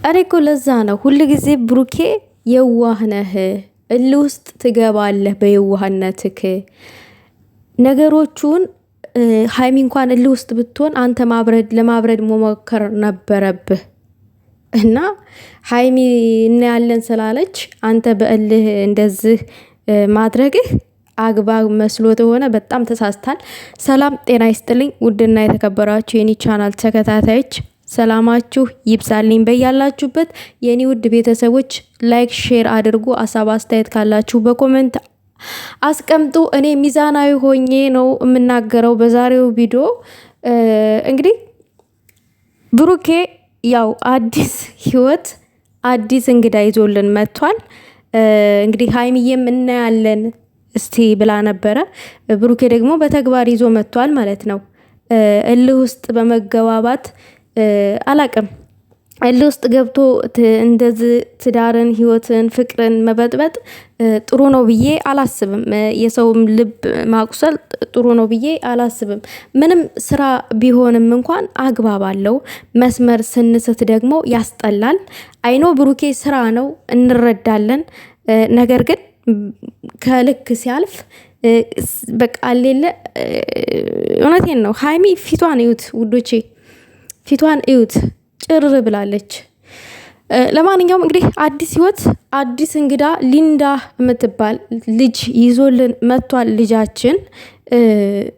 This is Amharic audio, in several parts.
እኔ እኮ ለዛ ነው ሁሉ ጊዜ ብሩኬ የዋህ ነህ፣ እልህ ውስጥ ትገባለህ በየዋህነትክ ነገሮቹን። ሀይሚ እንኳን እልህ ውስጥ ብትሆን አንተ ለማብረድ መሞከር ነበረብህ እና ሀይሚ እናያለን ስላለች አንተ በእልህ እንደዚህ ማድረግህ አግባብ መስሎት ሆነ በጣም ተሳስታል። ሰላም ጤና ይስጥልኝ ውድና የተከበራችሁ የኒ ቻናል ተከታታዮች ሰላማችሁ ይብዛልኝ በያላችሁበት። የኒ ውድ ቤተሰቦች ላይክ ሼር አድርጉ። ሀሳብ አስተያየት ካላችሁ በኮሜንት አስቀምጡ። እኔ ሚዛናዊ ሆኜ ነው የምናገረው በዛሬው ቪዲዮ። እንግዲህ ብሩኬ ያው አዲስ ህይወት አዲስ እንግዳ ይዞልን መጥቷል። እንግዲህ ሀይሚዬም እናያለን እስቲ ብላ ነበረ። ብሩኬ ደግሞ በተግባር ይዞ መጥቷል ማለት ነው። እልህ ውስጥ በመገባባት አላቅም እልህ ውስጥ ገብቶ እንደዚህ ትዳርን፣ ህይወትን፣ ፍቅርን መበጥበጥ ጥሩ ነው ብዬ አላስብም። የሰውም ልብ ማቁሰል ጥሩ ነው ብዬ አላስብም። ምንም ስራ ቢሆንም እንኳን አግባብ አለው። መስመር ስንስት ደግሞ ያስጠላል። አይኖ ብሩኬ ስራ ነው እንረዳለን። ነገር ግን ከልክ ሲያልፍ በቃ ሌለ እውነቴን ነው። ሀይሚ ፊቷን እዩት ውዶቼ፣ ፊቷን እዩት፣ ጭር ብላለች። ለማንኛውም እንግዲህ አዲስ ህይወት አዲስ እንግዳ ሊንዳ የምትባል ልጅ ይዞልን መጥቷል ልጃችን።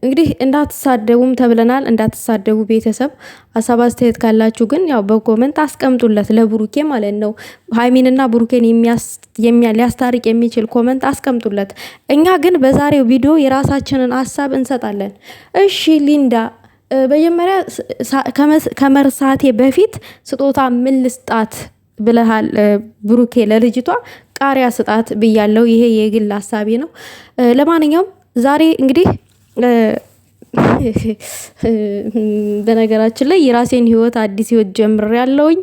እንግዲህ እንዳትሳደቡም ተብለናል። እንዳትሳደቡ ቤተሰብ። ሀሳብ አስተያየት ካላችሁ ግን ያው በኮመንት አስቀምጡለት ለብሩኬ ማለት ነው። ሀይሚንና ብሩኬን ሊያስታርቅ የሚችል ኮመንት አስቀምጡለት። እኛ ግን በዛሬው ቪዲዮ የራሳችንን ሀሳብ እንሰጣለን። እሺ ሊንዳ፣ መጀመሪያ ከመርሳቴ በፊት ስጦታ ምን ልስጣት ብለሃል ብሩኬ? ለልጅቷ ቃሪያ ስጣት ብያለው። ይሄ የግል ሀሳቤ ነው። ለማንኛውም ዛሬ እንግዲህ በነገራችን ላይ የራሴን ህይወት አዲስ ህይወት ጀምሬያለሁኝ።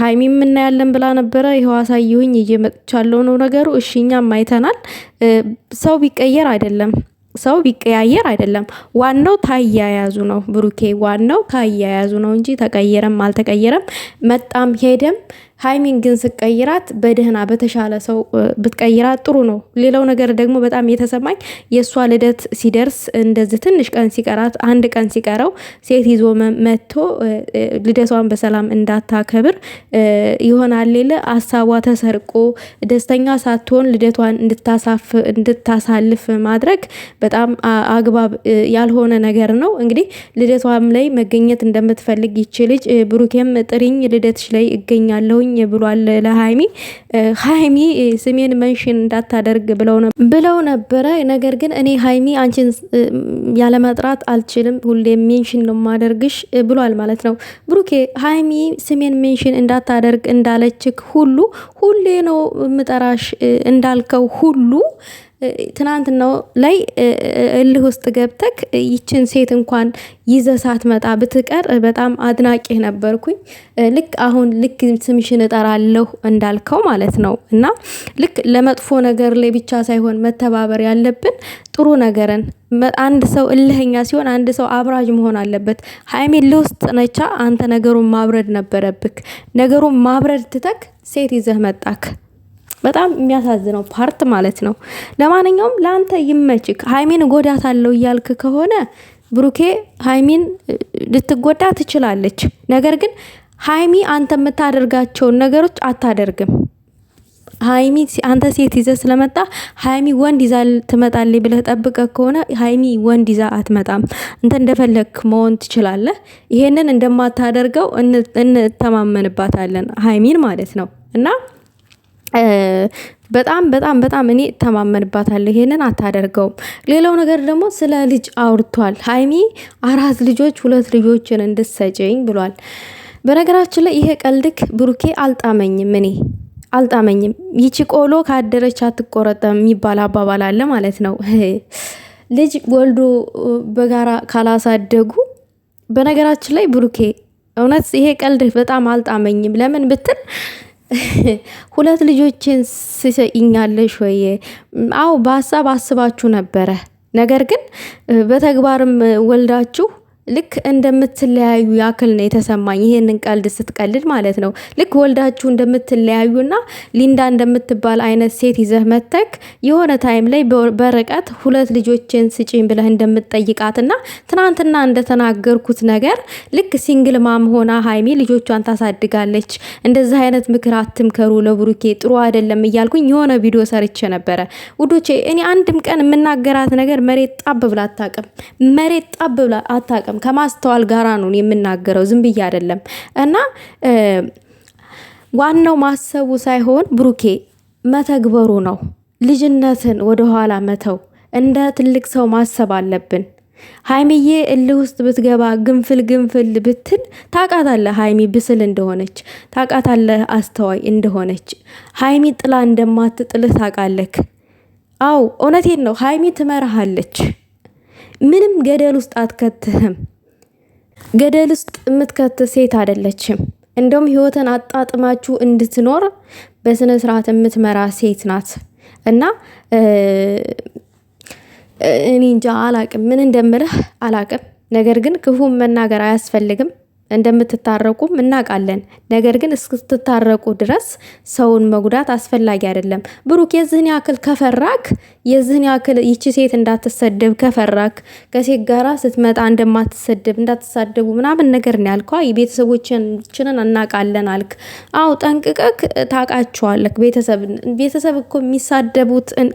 ሀይሚም እናያለን ብላ ነበረ። ይሄው አሳየሁኝ እየመጥቻለሁ ነው ነገሩ። እሺ እኛም አይተናል። ሰው ቢቀየር አይደለም ሰው ቢቀያየር አይደለም፣ ዋናው ታያያዙ ነው ብሩኬ። ዋናው ታያያዙ ነው እንጂ ተቀየረም አልተቀየረም መጣም ሄደም። ሀይሚን ግን ስቀይራት በደህና በተሻለ ሰው ብትቀይራት ጥሩ ነው። ሌላው ነገር ደግሞ በጣም የተሰማኝ የእሷ ልደት ሲደርስ እንደዚህ ትንሽ ቀን ሲቀራት፣ አንድ ቀን ሲቀረው ሴት ይዞ መጥቶ ልደቷን በሰላም እንዳታከብር ይሆናል ሌለ ሀሳቧ ተሰርቆ ደስተኛ ሳትሆን ልደቷን እንድታሳልፍ ማድረግ በጣም አግባብ ያልሆነ ነገር ነው። እንግዲህ ልደቷም ላይ መገኘት እንደምትፈልግ ይች ልጅ ብሩኬም ጥሪኝ ልደትሽ ላይ እገኛለሁኝ ብሏል ለሀይሚ። ሀይሚ ስሜን መንሽን እንዳታደርግ ብለው ነበረ። ነገር ግን እኔ ሀይሚ አንቺን ያለመጥራት አልችልም፣ ሁሌ ሜንሽን ነው ማደርግሽ ብሏል ማለት ነው ብሩኬ። ሀይሚ ስሜን ሜንሽን እንዳታደርግ እንዳለችክ ሁሉ ሁሌ ነው ምጠራሽ እንዳልከው ሁሉ ትናንትናው ላይ እልህ ውስጥ ገብተክ ይችን ሴት እንኳን ይዘህ ሳትመጣ ብትቀር በጣም አድናቂ ነበርኩኝ። ልክ አሁን ልክ ስምሽን እጠራለሁ እንዳልከው ማለት ነው። እና ልክ ለመጥፎ ነገር ላይ ብቻ ሳይሆን መተባበር ያለብን ጥሩ ነገርን። አንድ ሰው እልህኛ ሲሆን አንድ ሰው አብራጅ መሆን አለበት። ሀይሚ እልህ ውስጥ ነቻ። አንተ ነገሩን ማብረድ ነበረብክ። ነገሩን ማብረድ ትተክ ሴት ይዘህ መጣክ። በጣም የሚያሳዝነው ፓርት ማለት ነው። ለማንኛውም ለአንተ ይመችክ። ሀይሚን ጎዳታለሁ እያልክ ከሆነ ብሩኬ ሀይሚን ልትጎዳ ትችላለች። ነገር ግን ሀይሚ አንተ የምታደርጋቸውን ነገሮች አታደርግም። ሀይሚ አንተ ሴት ይዘህ ስለመጣ ሀይሚ ወንድ ይዛ ትመጣለች ብለህ ጠብቀህ ከሆነ ሀይሚ ወንድ ይዛ አትመጣም። አንተ እንደፈለክ መሆን ትችላለህ። ይሄንን እንደማታደርገው እንተማመንባታለን ሀይሚን ማለት ነው። እና በጣም በጣም በጣም እኔ ተማመንባታለሁ። ይሄንን አታደርገውም። ሌላው ነገር ደግሞ ስለ ልጅ አውርቷል። ሀይሚ 4 ልጆች 2 ልጆችን እንድትሰጪኝ ብሏል። በነገራችን ላይ ይሄ ቀልድክ ብሩኬ አልጣመኝም። እኔ አልጣመኝም። ይቺ ቆሎ ካደረች አትቆረጠም የሚባል አባባል አለ ማለት ነው። ልጅ ወልዶ በጋራ ካላሳደጉ በነገራችን ላይ ብሩኬ እውነት ይሄ ቀልድ በጣም አልጣመኝም። ለምን ብትል 2 ልጆችን ስሰይኛለሽ ወይ? አው በሀሳብ አስባችሁ ነበረ። ነገር ግን በተግባርም ወልዳችሁ ልክ እንደምትለያዩ ያክል ነው የተሰማኝ። ይሄንን ቀልድ ስትቀልድ ማለት ነው። ልክ ወልዳችሁ እንደምትለያዩና ሊንዳ እንደምትባል አይነት ሴት ይዘህ መተክ የሆነ ታይም ላይ በርቀት 2 ልጆችን ስጪኝ ብለህ እንደምትጠይቃትና ትናንትና እንደተናገርኩት ነገር ልክ ሲንግል ማም ሆና ሀይሚ ልጆቿን ታሳድጋለች። እንደዚህ አይነት ምክር አትምከሩ ለብሩኬ ጥሩ አይደለም እያልኩኝ የሆነ ቪዲዮ ሰርቼ ነበረ ውዶቼ። እኔ አንድም ቀን የምናገራት ነገር መሬት ጣብ ብላ አታውቅም። መሬት ጣብ ብላ አታውቅም። ከማስተዋል ጋራ ነው የምናገረው፣ ዝም ብዬ አይደለም። እና ዋናው ማሰቡ ሳይሆን ብሩኬ መተግበሩ ነው። ልጅነትን ወደኋላ መተው፣ እንደ ትልቅ ሰው ማሰብ አለብን። ሀይሚዬ እልህ ውስጥ ብትገባ ግንፍል ብትል ታውቃታለህ። ሀይሚ ብስል እንደሆነች ታውቃታለህ። አስተዋይ እንደሆነች ሀይሚ ጥላ እንደማትጥልህ ታውቃለህ። አው እውነቴን ነው። ሀይሚ ትመራሃለች። ምንም ገደል ውስጥ አትከትህም። ገደል ውስጥ የምትከት ሴት አይደለችም። እንደውም ህይወትን አጣጥማችሁ እንድትኖር በስነ ስርዓት የምትመራ ሴት ናት። እና እኔ እንጃ አላቅም፣ ምን እንደምልህ አላቅም። ነገር ግን ክፉም መናገር አያስፈልግም። እንደምትታረቁም እናውቃለን። ነገር ግን እስክትታረቁ ድረስ ሰውን መጉዳት አስፈላጊ አይደለም። ብሩክ የዚህን ያክል ከፈራክ፣ የዚህን ያክል ይቺ ሴት እንዳትሰደብ ከፈራክ፣ ከሴት ጋራ ስትመጣ እንደማትሰደብ እንዳትሳደቡ ምናምን ነገር ነው ያልከው። ቤተሰቦችንን እናውቃለን አልክ። አው ጠንቅቀክ ታውቃቸዋለክ። ቤተሰብ እኮ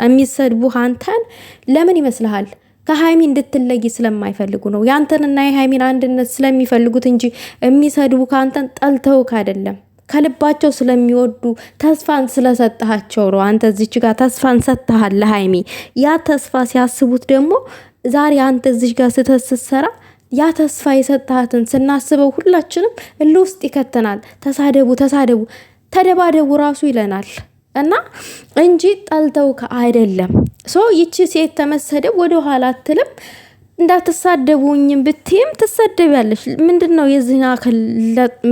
የሚሰድቡ አንተን ለምን ይመስልሃል? ከሀይሚ እንድትለይ ስለማይፈልጉ ነው። ያንተንና የሀይሚን አንድነት ስለሚፈልጉት እንጂ የሚሰድቡ ከአንተን ጠልተውክ አይደለም። ከልባቸው ስለሚወዱ ተስፋን ስለሰጠሃቸው ነው። አንተ እዚች ጋር ተስፋን ሰጥተሃል ለሀይሚ። ያ ተስፋ ሲያስቡት ደግሞ ዛሬ አንተ እዚች ጋር ስትሰራ ያ ተስፋ የሰጠሃትን ስናስበው ሁላችንም እልህ ውስጥ ይከተናል። ተሳደቡ፣ ተደባደቡ ራሱ ይለናል። እና እንጂ ጠልተው አይደለም። ይቺ ሴት ተመሰደብ ወደ ኋላ አትልም። እንዳትሳደቡኝም ብትይም ትሰደቢያለሽ። ምንድነው የዚህ አክል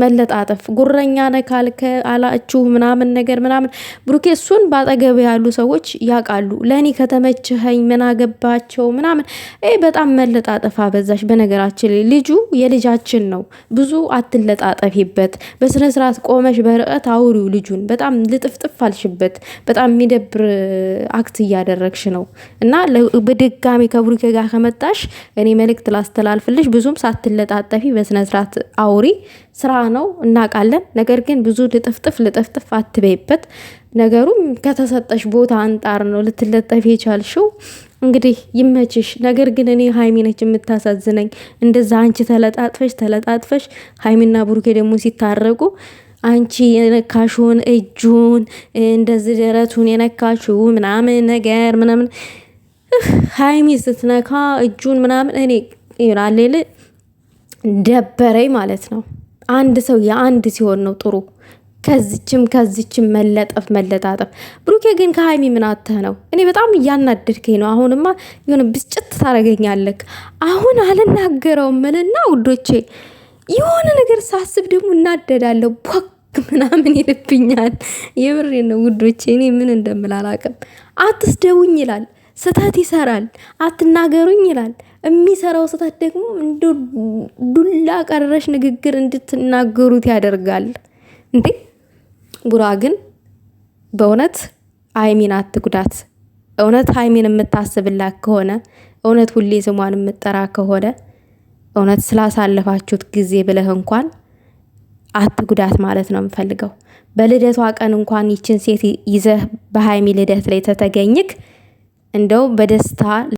መለጣጠፍ? ጉረኛ ነካልከ አላችሁ ምናምን ነገር ምናምን። ብሩኬ እሱን ባጠገብ ያሉ ሰዎች ያውቃሉ። ለኔ ከተመቸኸኝ ምን አገባቸው ምናምን። በጣም መለጣጠፍ አበዛሽ። በነገራችን ላይ ልጁ የልጃችን ነው። ብዙ አትለጣጠፊበት። በስነ ስርዓት ቆመሽ በርቀት አውሪው ልጁን። በጣም ልጥፍጥፍ አልሽበት። በጣም የሚደብር አክት እያደረግሽ ነው። እና በድጋሚ ከብሩኬ ጋር ከመጣሽ እኔ መልእክት ላስተላልፍልሽ። ብዙም ሳትለጣጠፊ በስነ ስርዓት አውሪ። ስራ ነው እናውቃለን። ነገር ግን ብዙ ልጥፍጥፍ አትበይበት። ነገሩም ከተሰጠሽ ቦታ አንጣር ነው ልትለጠፊ የቻልሽው። እንግዲህ ይመችሽ። ነገር ግን እኔ ሀይሚ ነች የምታሳዝነኝ። እንደዛ አንቺ ተለጣጥፈሽ ሀይሚና ብሩኬ ደግሞ ሲታረቁ አንቺ የነካሽውን እጁን እንደዚህ ደረቱን የነካሽው ምናምን ነገር ምናምን ሀይሚ ስትነካ እጁን ምናምን እኔ ይራሌል ደበረኝ ማለት ነው። አንድ ሰው የአንድ ሲሆን ነው ጥሩ። ከዚችም መለጣጠፍ። ብሩኬ ግን ከሀይሚ ምን አተህ ነው? እኔ በጣም እያናደድከኝ ነው። አሁንማ የሆነ ብስጭት ታረገኛለክ። አሁን አልናገረውም ምልና ውዶቼ፣ የሆነ ነገር ሳስብ ደግሞ እናደዳለሁ። ቦክ ምናምን ይልብኛል። የብሬ ነው ውዶቼ። እኔ ምን እንደምል አላቅም። አትስደቡኝ ይላል፣ ስተት ይሰራል። አትናገሩኝ ይላል። የሚሰራው ስተት ደግሞ እንደ ዱላ ቀረሽ ንግግር እንድትናገሩት ያደርጋል። እንዴ ቡራ ግን በእውነት ሀይሚን አትጉዳት። እውነት ሀይሚን የምታስብላት ከሆነ፣ እውነት ሁሌ ስሟን የምጠራ ከሆነ፣ እውነት ስላሳለፋችሁት ጊዜ ብለህ እንኳን አትጉዳት ማለት ነው የምፈልገው። በልደቷ ቀን እንኳን ይችን ሴት ይዘህ በሀይሚ ልደት ላይ ተተገኝክ እንደው በደስታ